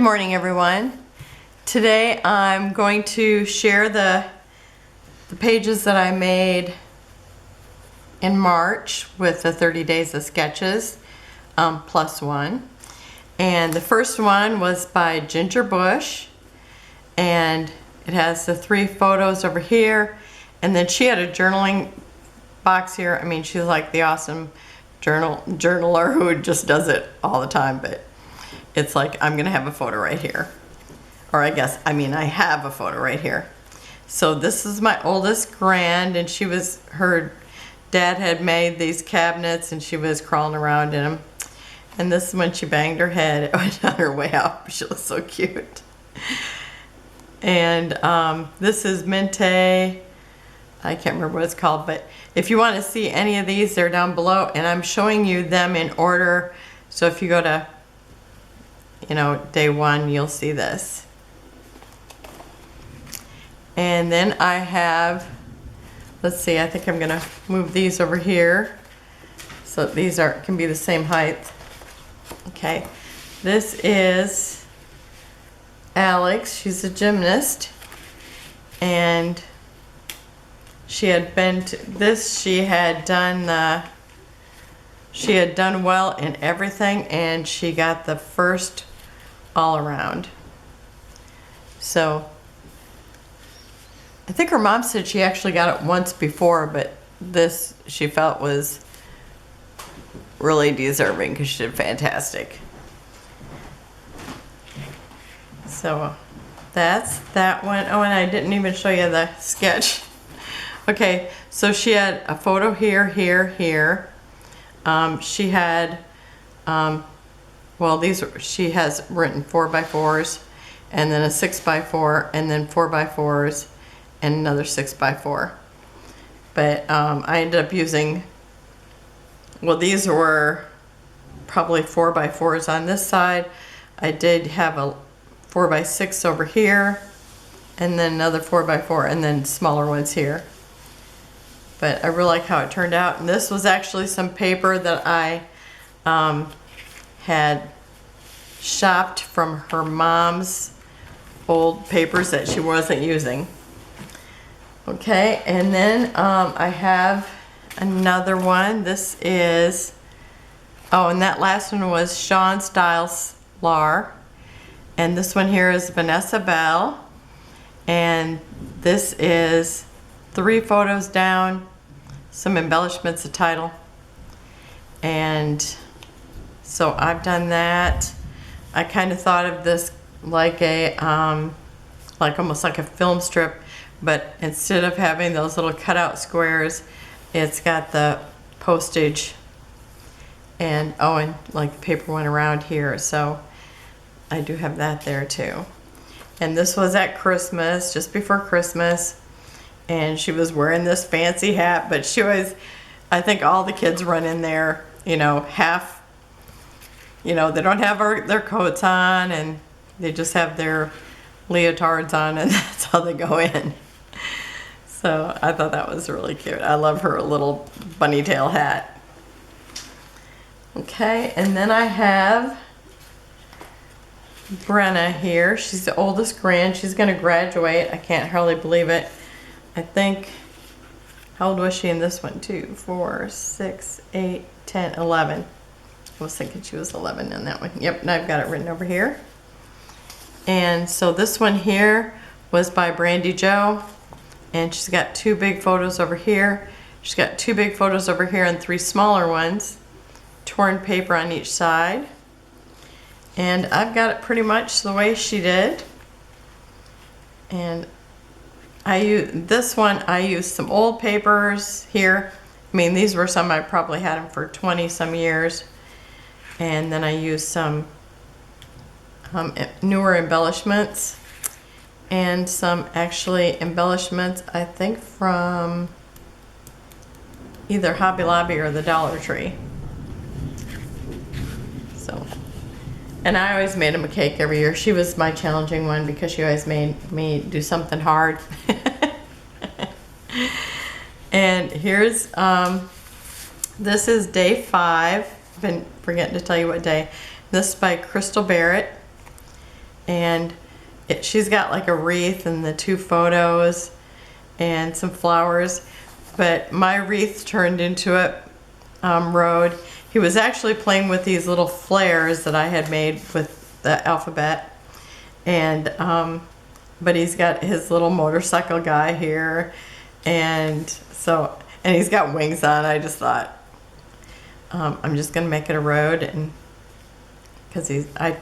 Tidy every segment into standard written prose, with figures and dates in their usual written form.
morning, everyone. Today I'm going to share the pages that I made in March with the 30 days of sketches plus one. And the first one was by Ginger Bush, and it has the 3 photos over here, and then she had a journaling box here. I mean, she's like the awesome journaler who just does it all the time, but it's like I'm gonna have a photo right here. Or I have a photo right here. So this is my oldest grand, and her dad had made these cabinets and she was crawling around in them. And this is when she banged her head on her way out. She looks so cute. And this is Mente. I can't remember what it's called, but if you want to see any of these, they're down below, and I'm showing you them in order. So if you go to, day 1, you'll see this. And then I have, let's see, I think I'm gonna move these over here so these can be the same height. Okay, this is Alex. She's a gymnast, and she had been to this. She had done well in everything, and she got the first all around. So I think her mom said she actually got it once before, but this she felt was really deserving because she did fantastic. So that's that one. Oh, and I didn't even show you the sketch. Okay, so she had a photo here, here, here. She had, she has written 4x4s, and then a 6x4, and then 4x4s, and another 6x4. But I ended up using, these were probably 4x4s on this side. I did have a 4x6 over here, and then another 4x4, and then smaller ones here. But I really like how it turned out. And this was actually some paper that I had shopped from her mom's old papers that she wasn't using. Okay, and then I have another one. This is, and that last one was Sean Styles Lar. And this one here is Vanessa Bell. And this is 3 photos down, some embellishments, a title. And so I've done that. I kind of thought of this like almost like a film strip, but instead of having those little cutout squares, it's got the postage and like paper went around here. So I do have that there too. And this was at Christmas, just before Christmas. And she was wearing this fancy hat, but she always, I think all the kids run in there, half, they don't have their coats on, and they just have their leotards on, and that's how they go in. So I thought that was really cute. I love her little bunny tail hat. Okay, and then I have Brenna here. She's the oldest grand. She's gonna graduate. I can't hardly believe it. I think, how old was she in this one? 2, 4, 6, 8, 10, 11. I was thinking she was 11 in that one. Yep, and I've got it written over here. And so this one here was by Brandy Joe, and she's got 2 big photos over here. She's got 2 big photos over here and 3 smaller ones, torn paper on each side. And I've got it pretty much the way she did. And I used some old papers here. I mean, these were some, I probably had them for 20 some years. And then I used some newer embellishments, and some actually embellishments, I think from either Hobby Lobby or the Dollar Tree. So, and I always made him a cake every year. She was my challenging one because she always made me do something hard. And here's, this is day 5. I've been forgetting to tell you what day. This is by Crystal Barrett. and she's got like a wreath and the 2 photos and some flowers, but my wreath turned into a road. He was actually playing with these little flares that I had made with the alphabet, and but he's got his little motorcycle guy here, and he's got wings on. I just thought I'm just gonna make it a road, and because I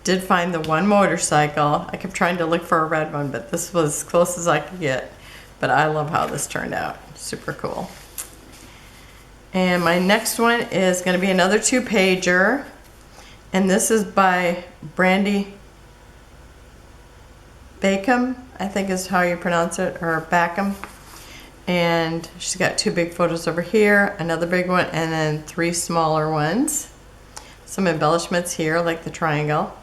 did find the one motorcycle. I kept trying to look for a red one, but this was as close as I could get. But I love how this turned out. Super cool. And my next one is going to be another 2-pager. And this is by Brandy Bacon, I think is how you pronounce it, or Backham. And she's got 2 big photos over here, another big one, and then 3 smaller ones. Some embellishments here, like the triangle,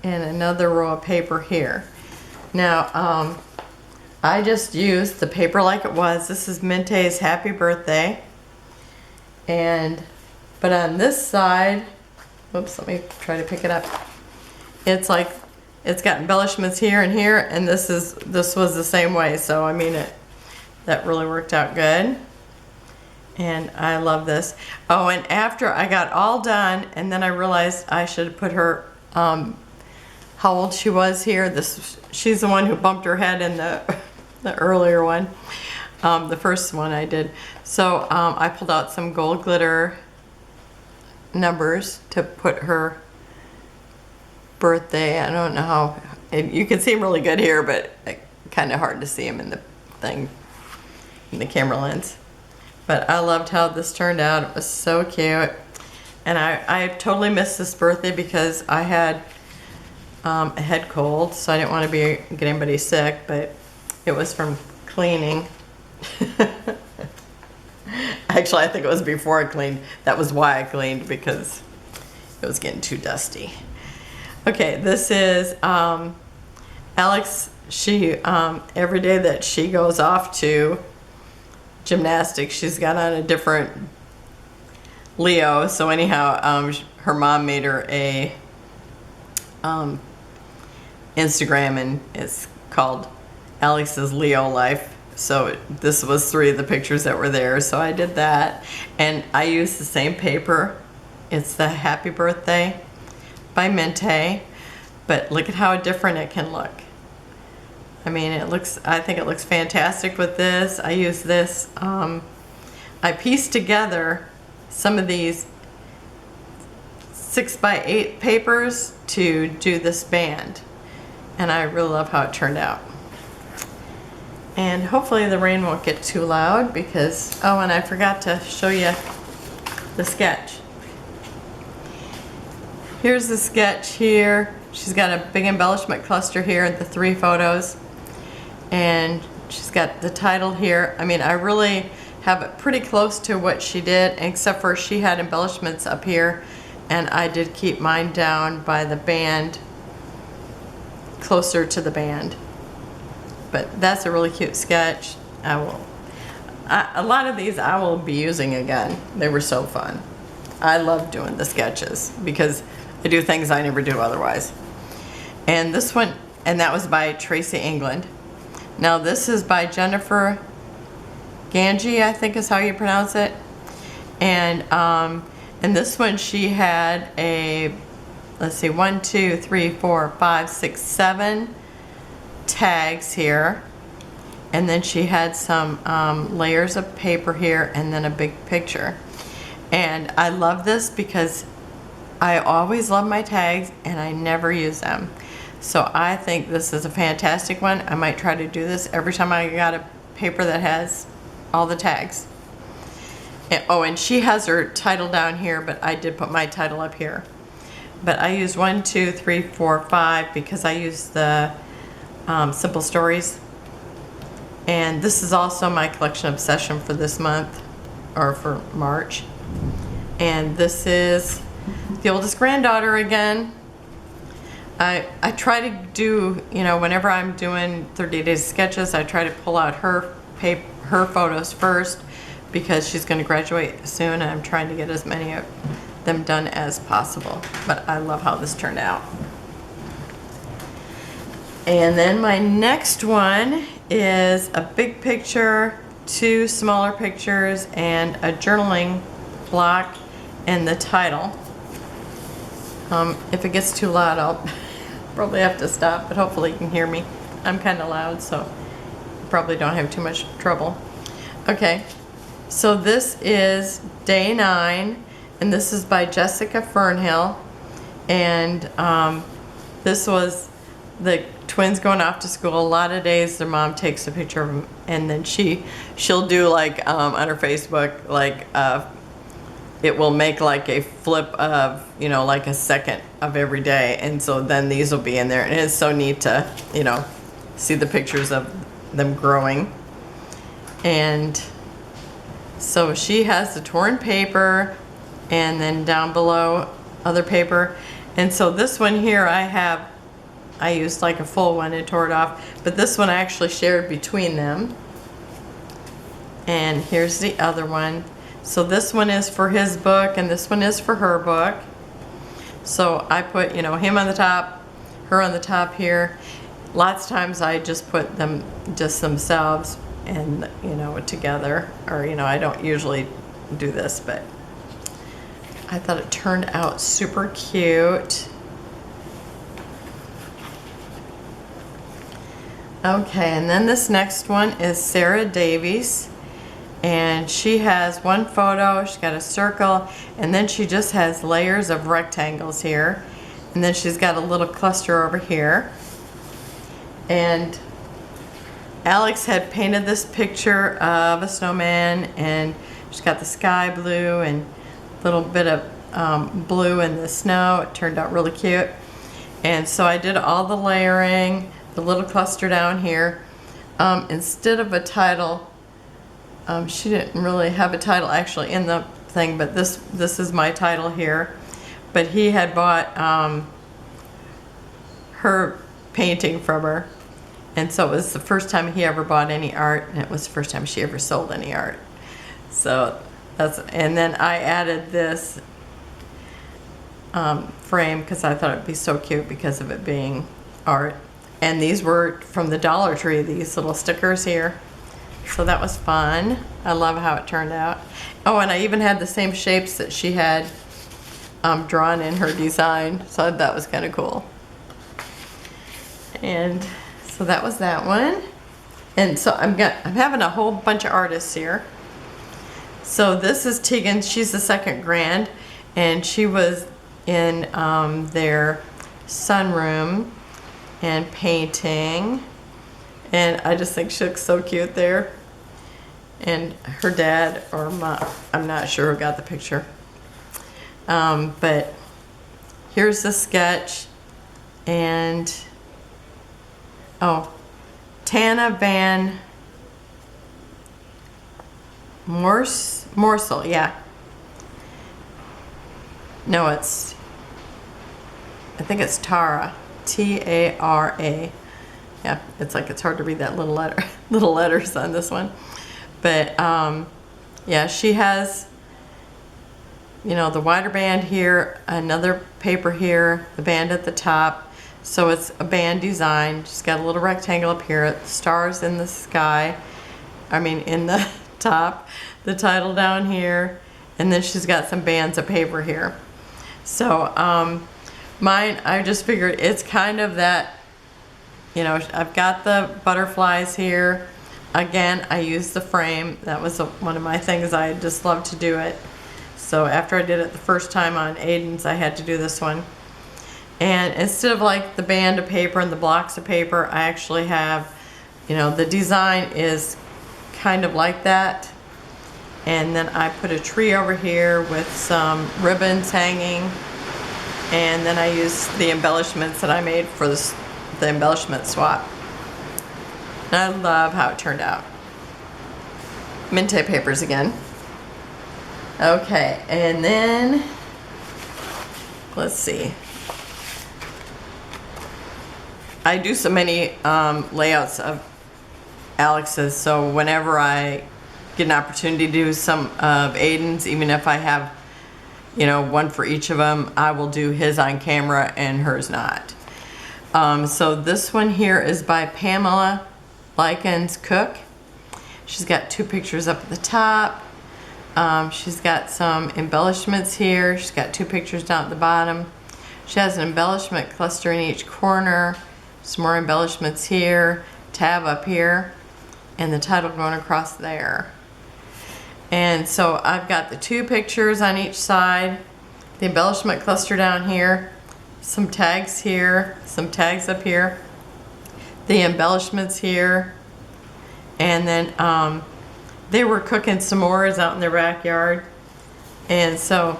and another row of paper here. Now, I just used the paper like it was. This is Minte's Happy Birthday. But on this side, whoops, let me try to pick it up. It's like, it's got embellishments here and here, and this was the same way. So I mean, that really worked out good. And I love this. Oh, and after I got all done, and then I realized I should put her, how old she was here. She's the one who bumped her head in the earlier one, the first one I did. So I pulled out some gold glitter numbers to put her birthday. I don't know how, you can see them really good here, but kind of hard to see them in the thing, in the camera lens. But I loved how this turned out. It was so cute. And I totally missed this birthday because I had a head cold, so I didn't want to get anybody sick, but it was from cleaning. Actually, I think it was before I cleaned. That was why I cleaned, because it was getting too dusty. Okay, this is Alex. She, every day that she goes off to gymnastics, she's got on a different Leo. So anyhow, her mom made her a Instagram, and it's called Alex's Leo Life. So this was 3 of the pictures that were there. So I did that, and I used the same paper. It's the Happy Birthday by Mente, but look at how different it can look. I mean, I think it looks fantastic with this. I use this, I pieced together some of these 6x8 papers to do this band, and I really love how it turned out. And hopefully the rain won't get too loud, because, oh, and I forgot to show you the sketch. Here's the sketch here. She's got a big embellishment cluster here, the 3 photos. And she's got the title here. I mean, I really have it pretty close to what she did, except for she had embellishments up here, and I did keep mine down by the band, closer to the band. But that's a really cute sketch. A lot of these I will be using again. They were so fun. I love doing the sketches because I do things I never do otherwise. And this one, and that was by Tracy England. Now this is by Jennifer Ganji, I think is how you pronounce it. And this one she had a, let's see, 1, 2, 3, 4, 5, 6, 7 tags here. And then she had some layers of paper here, and then a big picture. And I love this because I always love my tags and I never use them. So I think this is a fantastic one. I might try to do this every time I got a paper that has all the tags. And, oh, and she has her title down here, but I did put my title up here. But I use 1, 2, 3, 4, 5 because I use the Simple Stories. And this is also my collection obsession for this month, or for March. And this is the oldest granddaughter again. I try to do, you know, whenever I'm doing 30 days sketches, I try to pull out her photos first, because she's going to graduate soon, and I'm trying to get as many of them done as possible. But I love how this turned out. And then my next one is a big picture, 2 smaller pictures, and a journaling block and the title. If it gets too loud, I'll probably have to stop, but hopefully you can hear me. I'm kind of loud, so probably don't have too much trouble. Okay, so this is day 9, and this is by Jessica Fernhill, and this was the twins going off to school. A lot of days their mom takes a picture of them, and then she'll do like on her Facebook, like it will make like a flip of, you know, like a second of every day, and so then these will be in there, and it's so neat to, you know, see the pictures of them growing. And so she has the torn paper, and then down below other paper. And so this one here I used like a full one and tore it off, but this one I actually shared between them. And here's the other one. So this one is for his book, and this one is for her book. So I put, you know, him on the top, her on the top here. Lots of times I just put them just themselves and, you know, together, or, you know, I don't usually do this, but I thought it turned out super cute. Okay, and then this next one is Sarah Davies, and she has one photo, she's got a circle, and then she just has layers of rectangles here, and then she's got a little cluster over here. And Alex had painted this picture of a snowman, and she's got the sky blue and a little bit of blue in the snow. It turned out really cute. And so I did all the layering, the little cluster down here. Instead of a title, she didn't really have a title actually in the thing, but this is my title here. But he had bought her painting from her, and so it was the first time he ever bought any art, and it was the first time she ever sold any art. So that's, and then I added this frame because I thought it'd be so cute because of it being art. And these were from the Dollar Tree, these little stickers here. So that was fun. I love how it turned out. Oh, and I even had the same shapes that she had drawn in her design, so that was kind of cool. And so that was that one. And so I'm having a whole bunch of artists here. So this is Tegan. She's the second grand, and she was in their sunroom and painting, and I just think she looks so cute there. And her dad or mom, I'm not sure who got the picture, but here's the sketch. And oh, Tana Van Morsel, yeah. No, I think it's Tara, T-A-R-A. Yeah, it's like it's hard to read that little letters on this one. But yeah, she has, you know, the wider band here, another paper here, the band at the top. So it's a band design. She's got a little rectangle up here, the stars in the sky, I mean in the top, the title down here, and then she's got some bands of paper here. So mine, I just figured it's kind of that, you know, I've got the butterflies here. Again, I used the frame. That was one of my things. I just love to do it. So after I did it the first time on Aiden's, I had to do this one. And instead of like the band of paper and the blocks of paper, I actually have, you know, the design is kind of like that. And then I put a tree over here with some ribbons hanging. And then I used the embellishments that I made for the embellishment swap. And I love how it turned out. Mint papers again. Okay, and then let's see. I do so many layouts of Alex's, so whenever I get an opportunity to do some of Aiden's, even if I have, you know, one for each of them, I will do his on camera and hers not. So this one here is by Pamela Likens Cook. She's got 2 pictures up at the top. She's got some embellishments here. She's got 2 pictures down at the bottom. She has an embellishment cluster in each corner. Some more embellishments here, tab up here, and the title going across there. And so I've got the 2 pictures on each side, the embellishment cluster down here, some tags here, some tags up here, the embellishments here, and then they were cooking s'mores out in their backyard, and so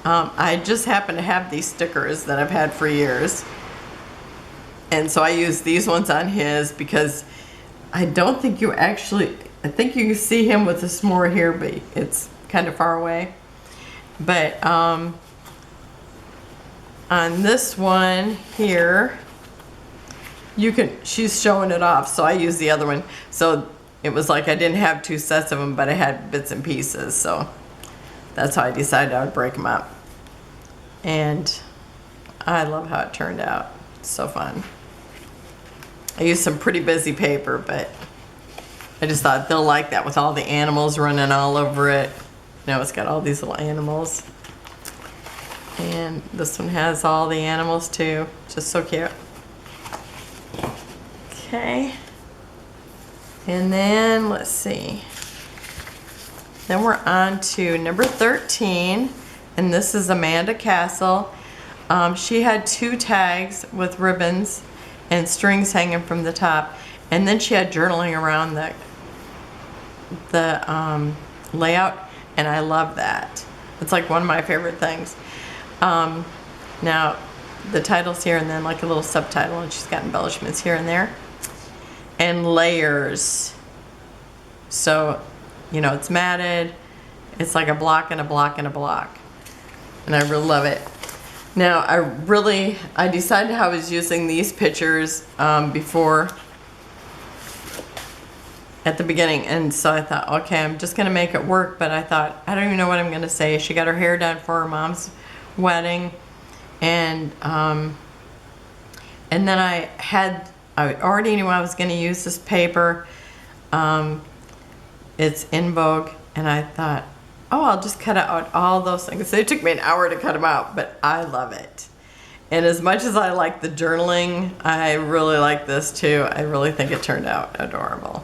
I just happen to have these stickers that I've had for years, and so I use these ones on his because I don't think you actually, I think you can see him with a s'more here, but it's kind of far away. But on this one here, you can, she's showing it off, so I use the other one. So it was like I didn't have 2 sets of them, but I had bits and pieces, so that's how I decided I would break them up. And I love how it turned out. It's so fun. I used some pretty busy paper, but I just thought they'll like that with all the animals running all over it. Now it's got all these little animals. And this one has all the animals too. Just so cute. Okay. And then let's see. Then we're on to number 13. And this is Amanda Castle. She had 2 tags with ribbons and strings hanging from the top. And then she had journaling around the layout. And I love that. It's like one of my favorite things. Now, the title's here and then like a little subtitle, and she's got embellishments here and there. And layers. So, you know, it's matted. It's like a block and a block and a block. And I really love it. Now, I decided how I was using these pictures before, at the beginning, and so I thought, okay, I'm just gonna make it work, but I thought, I don't even know what I'm gonna say. She got her hair done for her mom's wedding, and then I already knew I was gonna use this paper. It's in Vogue, and I thought, oh, I'll just cut out all those things. So it took me an hour to cut them out, but I love it. And as much as I like the journaling, I really like this too. I really think it turned out adorable.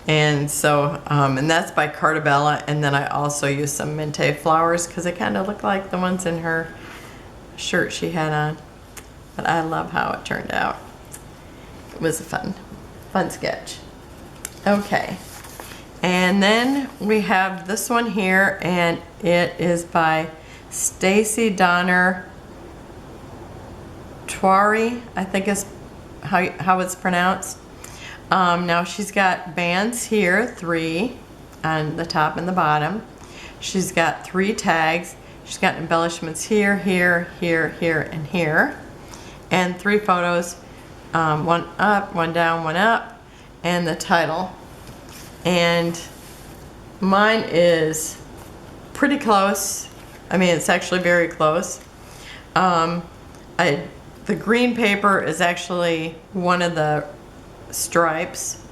And so, and that's by Cartabella, and then I also used some Mente flowers because they kind of look like the ones in her shirt she had on. But I love how it turned out. It was a fun sketch. Okay. And then we have this one here, and it is by Stacy Donner Twari, I think is how it's pronounced. Now she's got bands here, 3 on the top and the bottom. She's got 3 tags. She's got embellishments here, here, here, here, and here. And 3 photos, 1 up, 1 down, 1 up, and the title. And mine is pretty close. I mean, it's actually very close. The green paper is actually one of the stripes,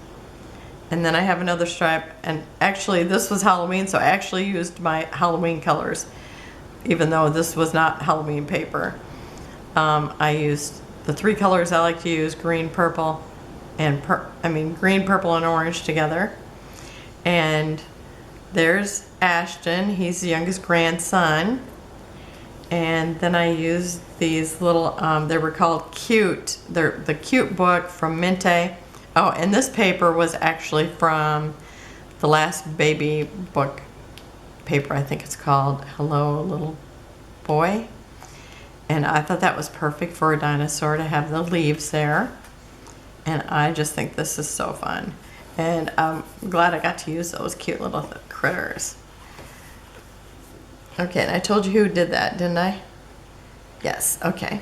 and then I have another stripe, and actually this was Halloween, so I actually used my Halloween colors, even though this was not Halloween paper. I used the 3 colors I like to use: green, purple, and green, purple, and orange together. And there's Ashton. He's the youngest grandson. And then I used these little, they were called Cute. They're the Cute book from Mente. Oh, and this paper was actually from the last baby book paper, I think it's called Hello Little Boy. And I thought that was perfect for a dinosaur to have the leaves there. And I just think this is so fun. And I'm glad I got to use those cute little critters. Okay, and I told you who did that, didn't I? Yes, okay.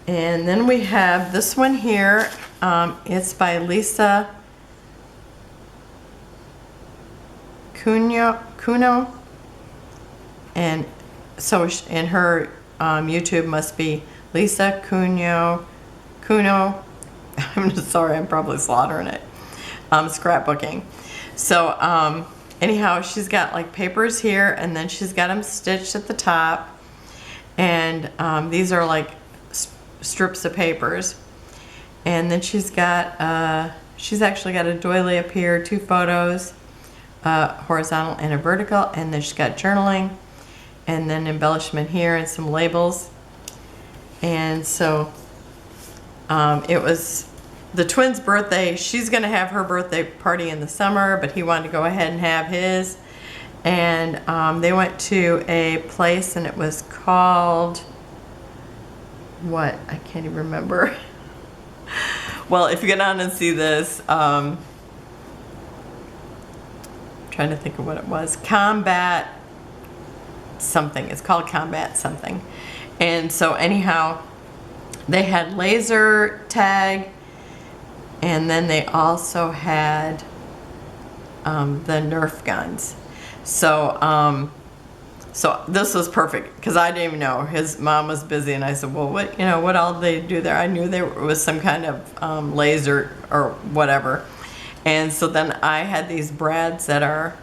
And then we have this one here. It's by Lisa Cuno. And so in her YouTube must be Lisa Cuno. I'm just sorry, I'm probably slaughtering it. Scrapbooking. So anyhow, she's got like papers here, and then she's got them stitched at the top, and these are like strips of papers. And then she's actually got a doily up here, 2 photos, horizontal and a vertical, and then she's got journaling, and then embellishment here and some labels. And so it was the twins' birthday. She's gonna have her birthday party in the summer, but he wanted to go ahead and have his. And they went to a place, and it was called, what? I can't even remember. Well, if you get on and see this, trying to think of what it was. Combat something. It's called Combat something. And so anyhow, they had laser tag, and then they also had the Nerf guns. So so this was perfect, because I didn't even know. His mom was busy, and I said, well, what all did they do there? I knew there was some kind of laser or whatever. And so then I had these brads that are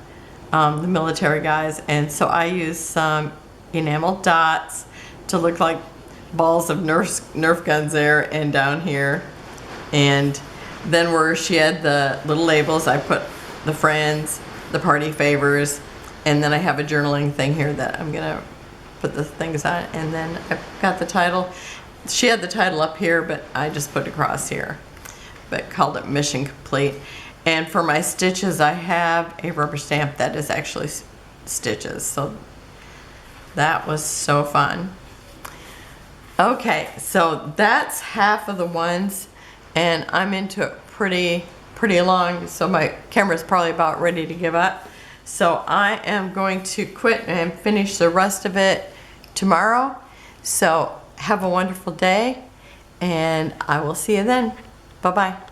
the military guys, and so I used some enamel dots to look like balls of Nerf guns there and down here. And then where she had the little labels, I put the friends, the party favors, and then I have a journaling thing here that I'm gonna put the things on. And then I've got the title. She had the title up here, but I just put it across here, but called it Mission Complete. And for my stitches, I have a rubber stamp that is actually stitches. So that was so fun. Okay, so that's half of the ones, and I'm into it pretty long, so my camera's probably about ready to give up. So I am going to quit and finish the rest of it tomorrow. So have a wonderful day, and I will see you then. Bye-bye.